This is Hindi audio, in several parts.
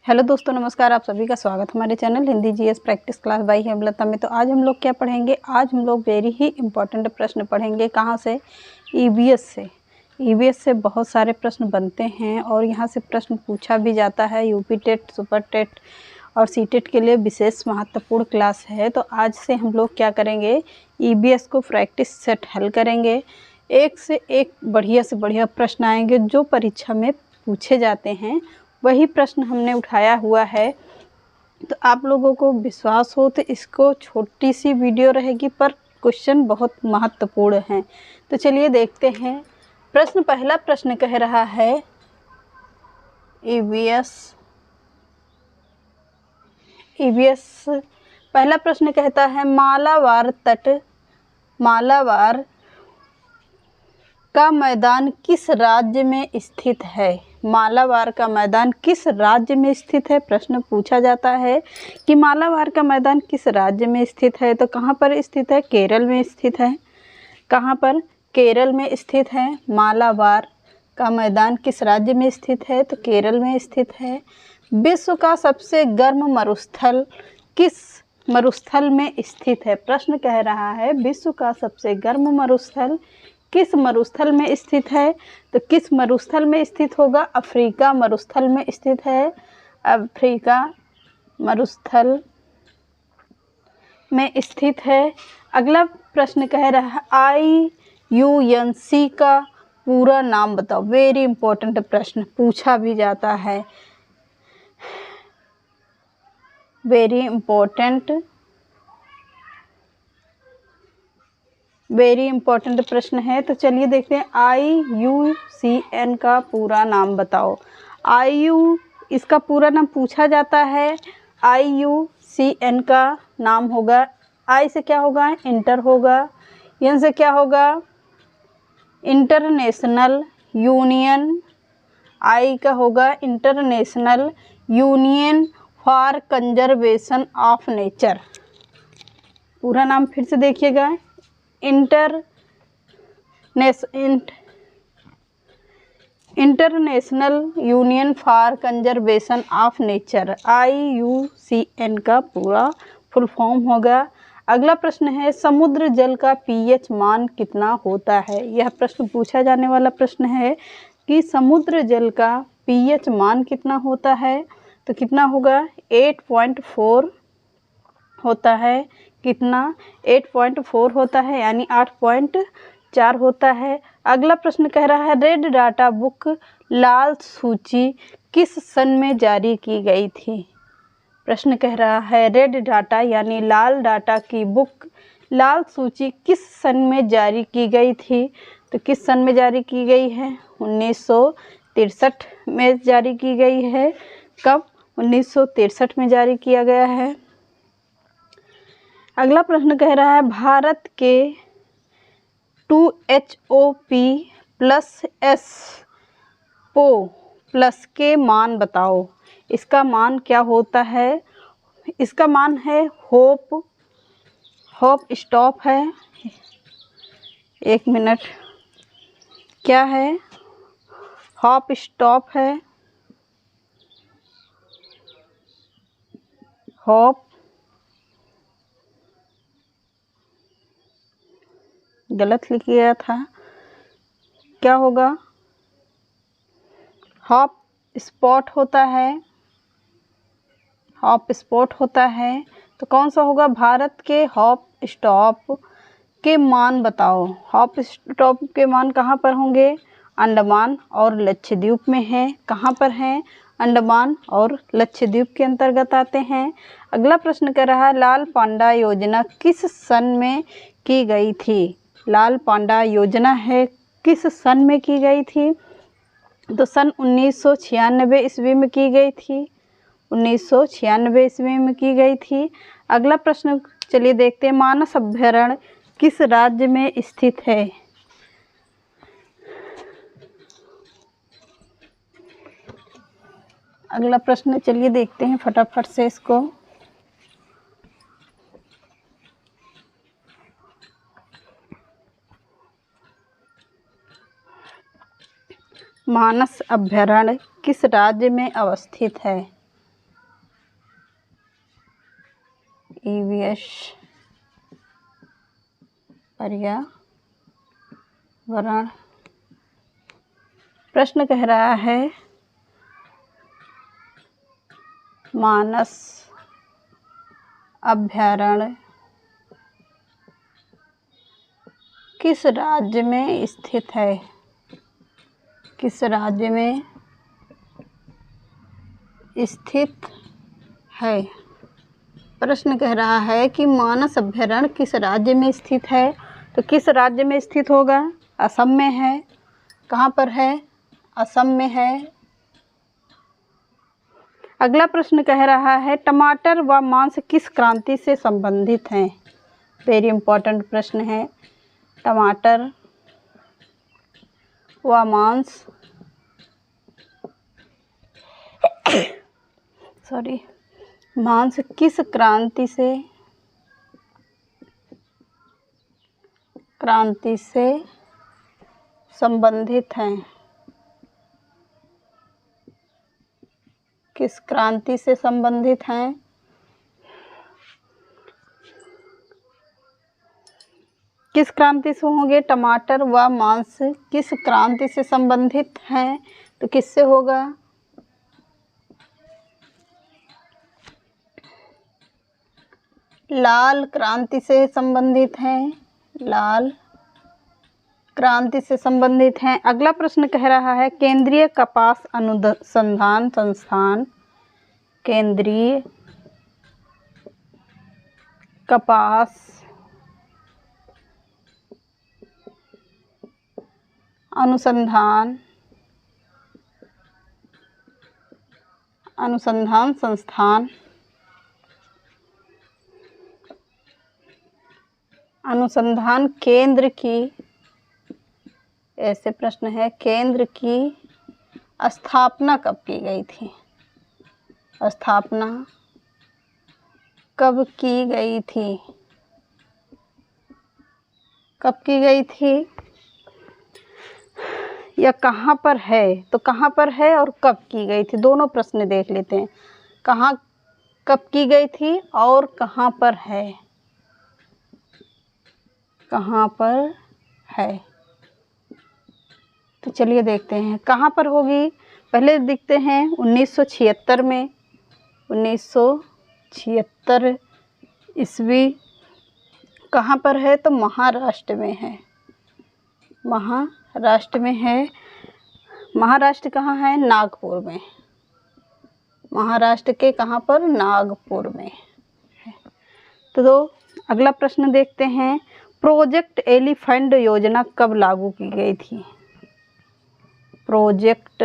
हेलो दोस्तों, नमस्कार। आप सभी का स्वागत हमारे channel Hindi GS practice class by Hemlata में। तो आज हम लोग क्या पढ़ेंगे? आज हम लोग वेरी ही इम्पोर्टेंट प्रश्न पढ़ेंगे। कहाँ से? ईवीएस से। ईवीएस से बहुत सारे प्रश्न बनते हैं और यहाँ से प्रश्न पूछा भी जाता है। यूपी टेट, सुपर टेट और सीटेट के लिए विशेष महत्वपूर्ण क्लास है। तो आज से हम लोग क्या करेंगे? ईवीएस को प्रैक्टिस सेट हल करेंगे। एक से एक बढ़िया से बढ़िया प्रश्न आएंगे जो परीक्षा में पूछे जाते हैं, वही प्रश्न हमने उठाया हुआ है। तो आप लोगों को विश्वास हो तो इसको छोटी सी वीडियो रहेगी, पर क्वेश्चन बहुत महत्वपूर्ण हैं। तो चलिए देखते हैं। पहला प्रश्न कह रहा है ईवीएस पहला प्रश्न कहता है मालाबार का मैदान किस राज्य में स्थित है? मालाबार का मैदान किस राज्य में स्थित है? प्रश्न पूछा जाता है कि मालाबार का मैदान किस राज्य में स्थित है। तो कहाँ पर स्थित है? केरल में स्थित है। कहाँ पर? केरल में स्थित है। मालाबार का मैदान किस राज्य में स्थित है? तो केरल में स्थित है। विश्व का सबसे गर्म मरुस्थल किस मरुस्थल में स्थित है? प्रश्न कह रहा है विश्व का सबसे गर्म मरुस्थल किस मरुस्थल में स्थित है? तो किस मरुस्थल में स्थित होगा? अफ्रीका मरुस्थल में स्थित है। अफ्रीका मरुस्थल में स्थित है। अगला प्रश्न कह रहा है IUCN का पूरा नाम बताओ। वेरी इंपॉर्टेंट प्रश्न पूछा भी जाता है। वेरी इंपॉर्टेंट प्रश्न है। तो चलिए देखते हैं। IUCN का पूरा नाम बताओ। इसका पूरा नाम पूछा जाता है। IUCN का नाम होगा, I से क्या होगा? इंटर होगा। N से क्या होगा? International union. I का होगा international union for conservation of nature. पूरा नाम फिर से देखिएगा। International union for conservation of nature, IUCN का पूरा फुल फॉर्म होगा। अगला प्रश्न है समुद्र जल का pH मान कितना होता है? यह प्रश्न पूछा जाने वाला प्रश्न है कि समुद्र जल का pH मान कितना होता है? तो कितना होगा? 8.4 होता है। कितना? 8.4 होता है, यानी 8.4 होता है। अगला प्रश्न कह रहा है रेड डाटा बुक लाल सूची किस सन में जारी की गई थी? प्रश्न कह रहा है रेड डाटा यानी लाल डाटा की बुक लाल सूची किस सन में जारी की गई थी? तो किस सन में जारी की गई है? 1963 में जारी की गई है। कब? 1963 में जारी किया गया है। अगला प्रश्न कह रहा है भारत के 2HOP+SO+ के मान बताओ। इसका मान क्या होता है? इसका मान है होप स्टॉप है। एक मिनट, क्या है? हॉप स्टॉप है। हॉप गलत लिख गया था। क्या होगा? हॉप स्पॉट होता है। हॉप स्पॉट होता है। तो कौन सा होगा? भारत के हॉप स्टॉप के मान बताओ। हॉप स्टॉप के मान कहाँ पर होंगे? अंडमान और लक्षद्वीप में हैं। कहाँ पर हैं? अंडमान और लक्षद्वीप के अंतर्गत आते हैं। अगला प्रश्न कर रहा है लाल पांडा योजना किस सन में की गई थी? लाल पांडा योजना है किस सन में की गई थी? तो सन 1996 ईस्वी में की गई थी। 1996 ईस्वी में की गई थी। अगला प्रश्न चलिए देखते हैं मानस अभयारण्य किस राज्य में स्थित है? अगला प्रश्न चलिए देखते हैं फटाफट से इसको। मानस अभयारण्य किस राज्य में अवस्थित है? ईवीएस पर्यावरण। प्रश्न कह रहा है मानस अभयारण्य किस राज्य में स्थित है? किस राज्य में स्थित है? प्रश्न कह रहा है कि मानस अभयारण्य किस राज्य में स्थित है, तो किस राज्य में स्थित होगा? असम में है। कहाँ पर है? असम में है। अगला प्रश्न कह रहा है टमाटर व मांस किस क्रांति से संबंधित हैं? वेरी इंपॉर्टेंट प्रश्न है। टमाटर व मांस मांस किस क्रांति से संबंधित हैं? किस क्रांति से संबंधित हैं? किस क्रांति से होंगे? टमाटर व मांस किस क्रांति से संबंधित हैं? तो किससे होगा? लाल क्रांति से संबंधित हैं। लाल क्रांति से संबंधित हैं। अगला प्रश्न कह रहा है केंद्रीय कपास अनुसंधान संस्थान, केंद्रीय कपास अनुसंधान संस्थान अनुसंधान केंद्र की, ऐसे प्रश्न है, केंद्र की स्थापना कब की गई थी? स्थापना कब की गई थी? कब की गई थी? या कहाँ पर है? तो कहाँ पर है और कब की गई थी, दोनों प्रश्न देख लेते हैं। कहाँ कब की गई थी और कहाँ पर है? कहाँ पर है? तो चलिए देखते हैं कहाँ पर होगी। पहले देखते हैं 1976 में, 1976 ईस्वी कहाँ पर है? तो महाराष्ट्र में है। महाराष्ट्र में है। महाराष्ट्र कहाँ है? नागपुर में। महाराष्ट्र के कहाँ पर? नागपुर में है। तो अगला प्रश्न देखते हैं प्रोजेक्ट एलिफेंट योजना कब लागू की गई थी? प्रोजेक्ट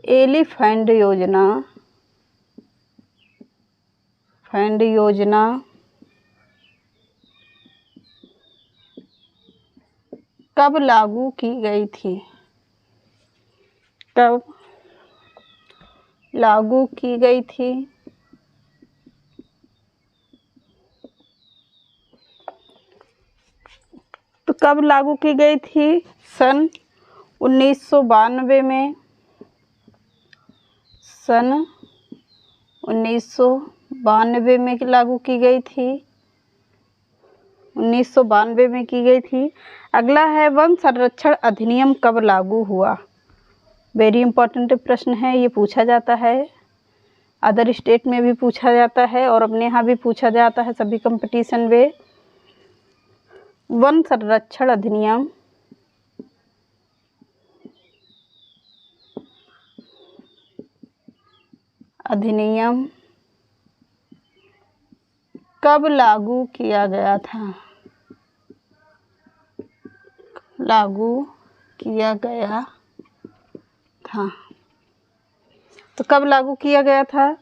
एलिफेंट योजना कब लागू की गई थी? कब लागू की गई थी? तो कब लागू की गई थी? सन 1992 में। सन 1992 में लागू की गई थी। 1992 में की गई थी। अगला है वन संरक्षण अधिनियम कब लागू हुआ? वेरी इंपॉर्टेंट प्रश्न है, ये पूछा जाता है, अदर स्टेट में भी पूछा जाता है और अपने यहाँ भी पूछा जाता है सभी कंपटीशन में। वन संरक्षण अधिनियम कब लागू किया गया था? लागू किया गया था। तो कब लागू किया गया था?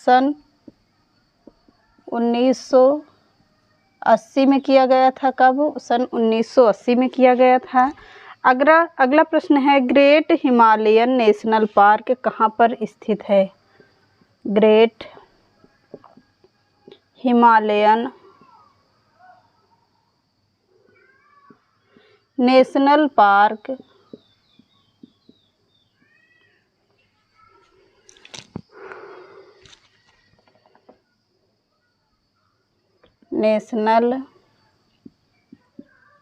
सन 1980 में किया गया था। कब? सन 1980 में किया गया था। अगला प्रश्न है ग्रेट हिमालयन नेशनल पार्क कहाँ पर स्थित है? Great Himalayan national park national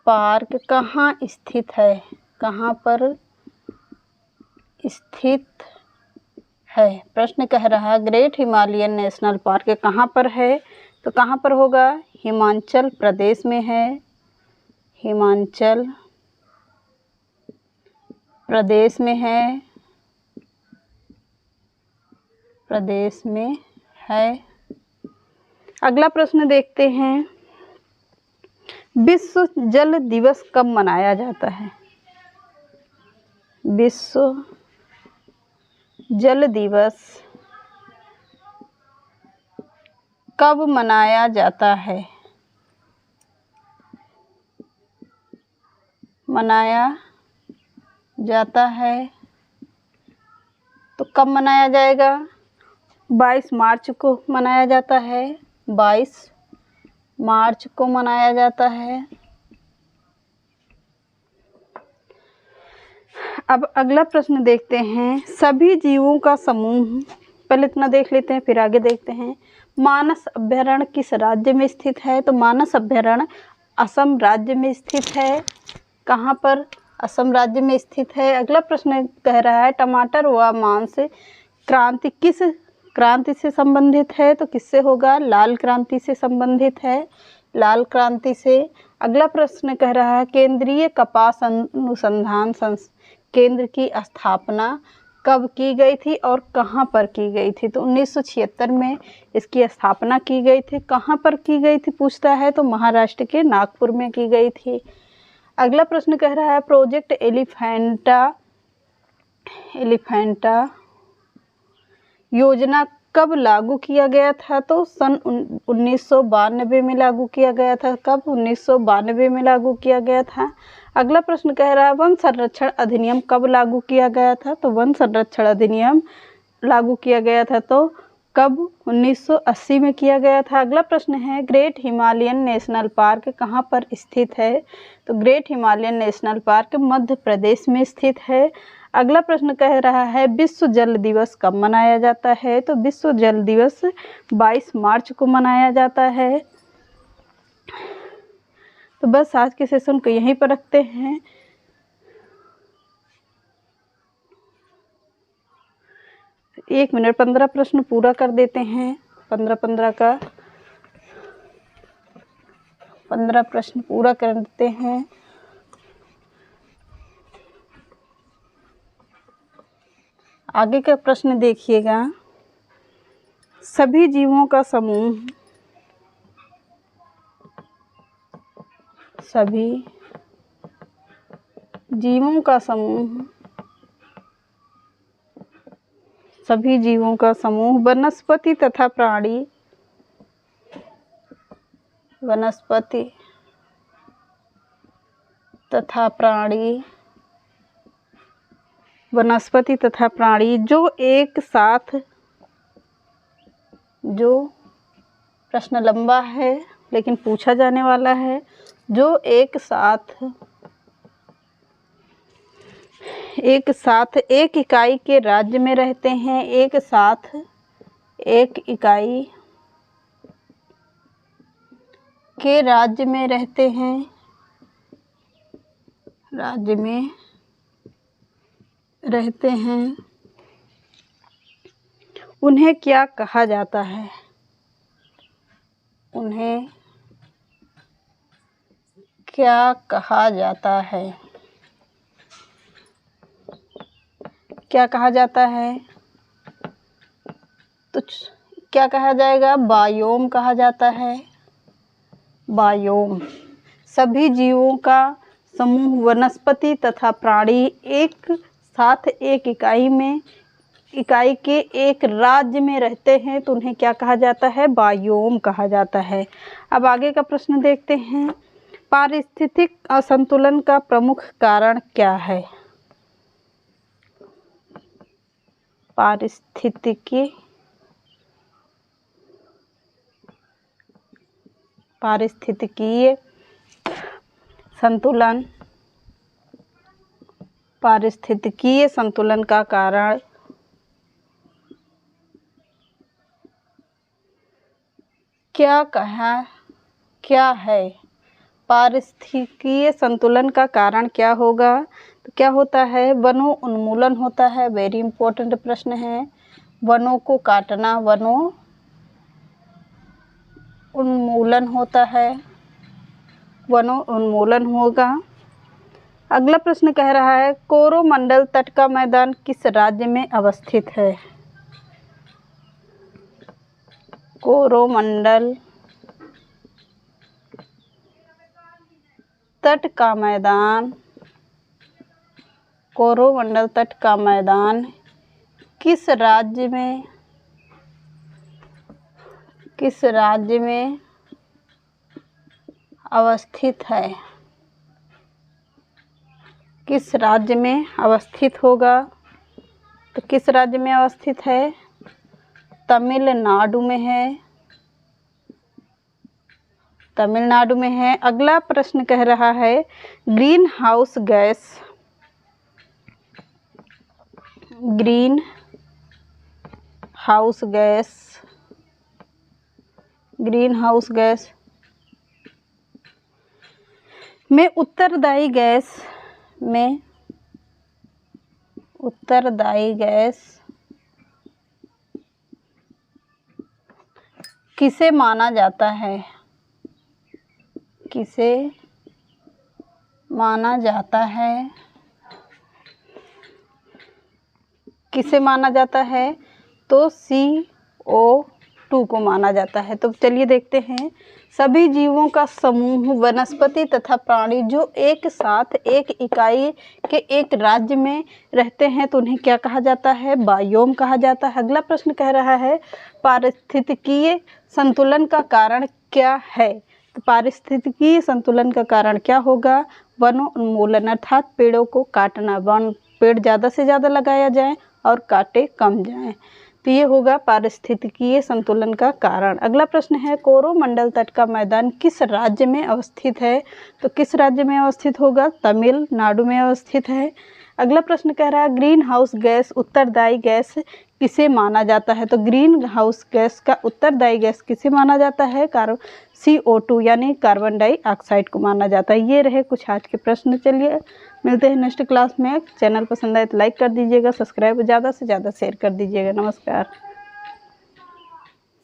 park कहाँ स्थित है? कहाँ पर स्थित है? प्रश्न कह रहा है ग्रेट हिमालयन नेशनल पार्क कहाँ पर है? तो कहाँ पर होगा? हिमाचल प्रदेश में है। हिमाचल प्रदेश में है। प्रदेश में है। अगला प्रश्न देखते हैं, विश्व जल दिवस कब मनाया जाता है? विश्व जल दिवस कब मनाया जाता है? मनाया जाता है तो कब मनाया जाएगा? 22 मार्च को मनाया जाता है। 22 मार्च को मनाया जाता है। अब अगला प्रश्न देखते हैं, सभी जीवों का समूह, पहले इतना देख लेते हैं फिर आगे देखते हैं। मानस अभयारण्य किस राज्य में स्थित है? तो मानस अभयारण्य असम राज्य में स्थित है। कहाँ पर? असम राज्य में स्थित है। अगला प्रश्न कह रहा है, टमाटर व मांस क्रांति किस क्रांति से संबंधित है? तो किससे होगा? लाल क्रांति से संबंधित है। लाल क्रांति से। अगला प्रश्न कह रहा है, केंद्रीय कपास अनुसंधान केंद्र की स्थापना कब की गई थी और कहाँ पर की गई थी? तो 1976 में इसकी स्थापना की गई थी। कहाँ पर की गई थी पूछता है, तो महाराष्ट्र के नागपुर में की गई थी। अगला प्रश्न कह रहा है, प्रोजेक्ट एलिफेंटा योजना कब लागू किया गया था? तो सन 1992 में लागू किया गया था। कब? 1992 में लागू किया गया था। अगला प्रश्न कह रहा है, वन संरक्षण अधिनियम कब लागू किया गया था? तो वन संरक्षण अधिनियम लागू किया गया था तो कब? 1980 में किया गया था। अगला प्रश्न है, ग्रेट हिमालयन नेशनल पार्क कहाँ पर स्थित है? तो great Himalayan national park Madhya Pradesh में स्थित है। अगला प्रश्न कह रहा है, विश्व जल दिवस कब मनाया जाता है? तो विश्व जल दिवस 22 मार्च को मनाया जाता है। तो बस आज के सेशन को यहीं पर रखते हैं। एक मिनट 15 प्रश्न पूरा कर देते हैं। 15 का 15 प्रश्न पूरा कर देते हैं। आगे का प्रश्न देखिएगा, सभी जीवों का समूह, सभी जीवों का समूह, सभी जीवों का समूह वनस्पति तथा प्राणी, वनस्पति तथा प्राणी, वनस्पति तथा प्राणी जो एक साथ, जो प्रश्न लंबा है लेकिन पूछा जाने वाला है, जो एक साथ एक इकाई के राज्य में रहते हैं, एक साथ एक इकाई के राज्य में रहते हैं, राज्य में रहते हैं, उन्हें क्या कहा जाता है? उन्हें क्या कहा जाता है? क्या कहा जाता है? तो क्या कहा जाएगा? बायोम कहा जाता है। बायोम। सभी जीवों का समूह वनस्पति तथा प्राणी एक साथ एक इकाई के एक राज्य में रहते हैं तो उन्हें क्या कहा जाता है? बायोम कहा जाता है। अब आगे का प्रश्न देखते हैं, पारिस्थितिक असंतुलन का प्रमुख कारण क्या है? पारिस्थितिकीय संतुलन, पारिस्थितिकीय संतुलन का कारण क्या कहा क्या है? पारिस्थितिकीय संतुलन का कारण क्या होगा? तो क्या होता है? वनों उन्मूलन होता है। वेरी इंपॉर्टेंट प्रश्न है। वनों को काटना, वनों उन्मूलन होता है, वनों उन्मूलन होगा। अगला प्रश्न कह रहा है कोरोमंडल तट का मैदान किस राज्य में अवस्थित है? कोरोमंडल तट का मैदान, कोरोमंडल तट का मैदान किस राज्य में अवस्थित है? किस राज्य में अवस्थित होगा? तो किस राज्य में अवस्थित है? तमिलनाडु में है, तमिलनाडु में है। अगला प्रश्न कह रहा है ग्रीन हाउस गैस में उत्तरदायी गैस किसे माना जाता है? किसे माना जाता है? किसे माना जाता है? तो CO2 को माना जाता है। तो चलिए देखते हैं। सभी जीवों का समूह, वनस्पति तथा प्राणी जो एक साथ एक इकाई के एक राज्य में रहते हैं तो उन्हें क्या कहा जाता है? बायोम कहा जाता है। अगला प्रश्न कह रहा है पारिस्थितिकीय संतुलन का कारण क्या है? तो पारिस्थितिकीय संतुलन का कारण क्या होगा? वनों उन्मूलन अर्थात पेड़ों को काटना, पेड़ ज़्यादा से ज़्यादा लगाया जाए और काटे कम जाएं। तो ये होगा पारिस्थितिकीय संतुलन का कारण। अगला प्रश्न है कोरोमंडल तट का मैदान किस राज्य में अवस्थित है? तो किस राज्य में अवस्थित होगा? तमिलनाडु में अवस्थित है। अगला प्रश्न कह रहा है ग्रीन हाउस गैस उत्तरदायी गैस किसे माना जाता है? तो ग्रीन हाउस गैस का उत्तरदायी गैस किसे माना जाता है? CO2 यानी कार्बन डाइऑक्साइड को माना जाता है। ये रहे कुछ आज के प्रश्न। चलिए मिलते हैं नेक्स्ट क्लास में। चैनल पसंद आए तो लाइक कर दीजिएगा, सब्सक्राइब ज़्यादा से ज़्यादा शेयर कर दीजिएगा। नमस्कार।